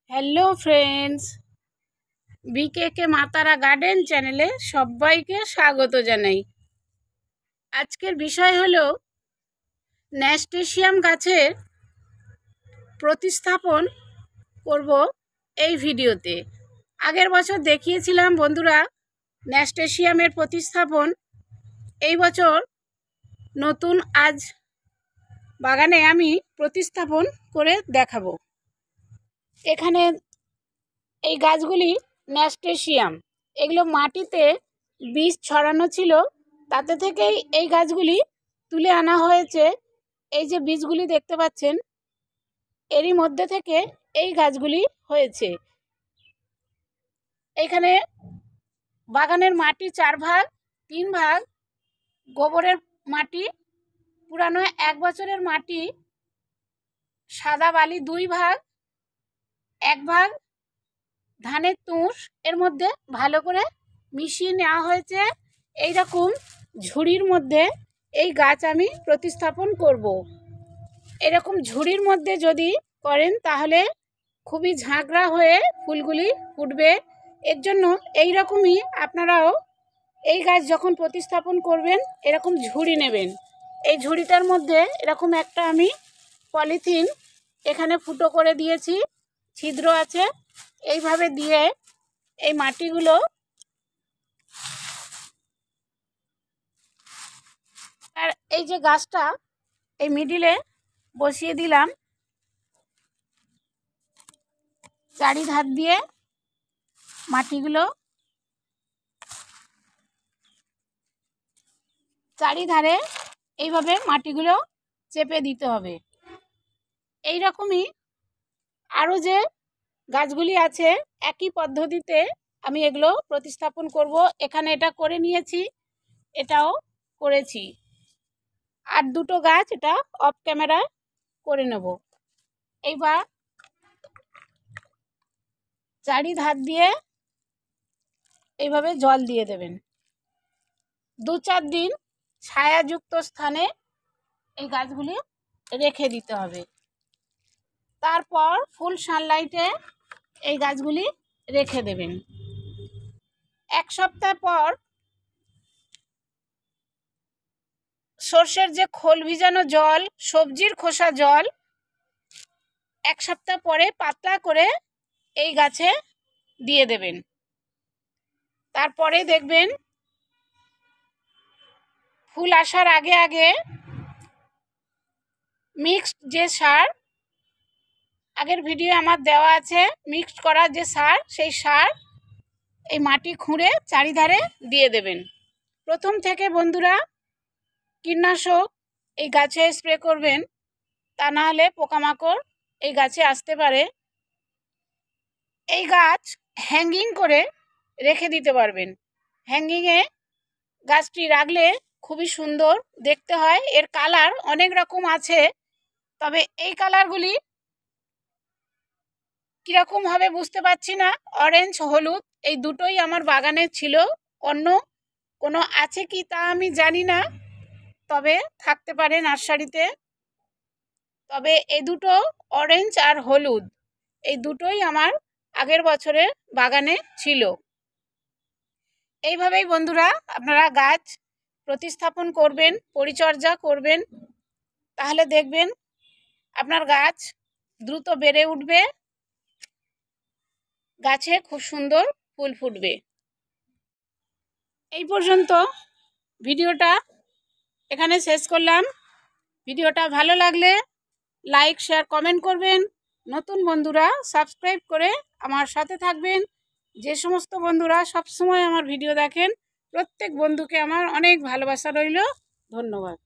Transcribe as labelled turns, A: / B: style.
A: Hello friends, বিকেকে মাতারা garden চ্যানেলে সবাইকে স্বাগত জানাই। আজকের বিষয় হলো ন্যাস্টেশিয়াম গাছের প্রতিস্থাপন করব এই ভিডিওতে। আগের বছর দেখিয়েছিলাম বন্ধুরা ন্যাস্টেশিয়ামের প্রতিস্থাপন। এই বছর নতুন আজ বাগানে আমি প্রতিস্থাপন করে দেখাবো। এখানে এই গাছগুলি ন্যাস্টেশিয়াম, এগুলো মাটিতে বীজ ছড়ানো ছিল, তাতে থেকেই এই গাছগুলি তুলে আনা হয়েছে। এই যে বীজগুলি দেখতে পাচ্ছেন, এরই মধ্যে থেকে এই গাছগুলি হয়েছে। এখানে বাগানের মাটি 4 ভাগ, 3 ভাগ গোবরের মাটি, পুরানো 1 বছরের মাটি, সাদা বালি 2 ভাগ, 1 ভাগ ধানের তুষ, এর মধ্যে ভালো করে মিশিয়ে নেওয়া হয়েছে। এই রকম ঝুড়ির মধ্যে এই গাছ আমি প্রতিস্থাপন করব। এরকম ঝুড়ির মধ্যে যদি করেন তাহলে খুবই ঝাঁকড়া হয়ে ফুলগুলি ফুটবে। এর জন্য এই রকমই আপনারাও এই গাছ যখন প্রতিস্থাপন করবেন এরকম ঝুড়ি নেবেন। এই ঝুড়িটার মধ্যে এরকম একটা আমি পলিথিন এখানে ফুটো করে দিয়েছি, ছিদ্র আছে, এইভাবে দিয়ে এই মাটিগুলো আর এই যে গাছটা এই মিডিলে বসিয়ে দিলাম। চারিধার দিয়ে মাটিগুলো চারিধারে এইভাবে মাটিগুলো চেপে দিতে হবে। এই রকমই আরও যে গাছগুলি আছে একই পদ্ধতিতে আমি এগুলো প্রতিস্থাপন করব। এখানে এটা করে নিয়েছি, এটাও করেছি, আর 2টো গাছ এটা অফ ক্যামেরায় করে নেব। এইবার চারিধার দিয়ে এইভাবে জল দিয়ে দেবেন। 2-4 দিন ছায়াযুক্ত স্থানে এই গাছগুলি রেখে দিতে হবে। তারপর ফুল সানলাইটে এই গাছগুলি রেখে দেবেন। 1 সপ্তাহ পর সর্ষের যে খোল ভিজানো জল, সবজির খোসা জল 1 সপ্তাহ পরে পাতলা করে এই গাছে দিয়ে দেবেন। তারপরে দেখবেন ফুল আসার আগে আগে মিক্সড যে সার, আগের ভিডিও আমার দেওয়া আছে, মিক্সড করা যে সার, সেই সার এই মাটি খুঁড়ে চারিধারে দিয়ে দেবেন। প্রথম থেকে বন্ধুরা কীটনাশক এই গাছে স্প্রে করবেন, তা না হলে পোকামাকড় এই গাছে আসতে পারে। এই গাছ হ্যাঙ্গিং করে রেখে দিতে পারবেন। হ্যাঙ্গিংয়ে গাছটি রাখলে খুবই সুন্দর দেখতে হয়। এর কালার অনেক রকম আছে, তবে এই কালারগুলি কীরকম হবে বুঝতে পারছি না। অরেঞ্জ, হলুদ এই দুটোই আমার বাগানে ছিল, অন্য কোনো আছে কি তা আমি জানি না, তবে থাকতে পারে নার্সারিতে। তবে এই দুটো অরেঞ্জ আর হলুদ এই দুটোই আমার আগের বছরের বাগানে ছিল। এইভাবেই বন্ধুরা আপনারা গাছ প্রতিস্থাপন করবেন, পরিচর্যা করবেন, তাহলে দেখবেন আপনার গাছ দ্রুত বেড়ে উঠবে, গাছে খুব সুন্দর ফুল ফুটবে। এই পর্যন্ত ভিডিওটা এখানে শেষ করলাম। ভিডিওটা ভালো লাগলে লাইক, শেয়ার, কমেন্ট করবেন। নতুন বন্ধুরা সাবস্ক্রাইব করে আমার সাথে থাকবেন। যে সমস্ত বন্ধুরা সবসময় আমার ভিডিও দেখেন, প্রত্যেক বন্ধুকে আমার অনেক ভালোবাসা রইল। ধন্যবাদ।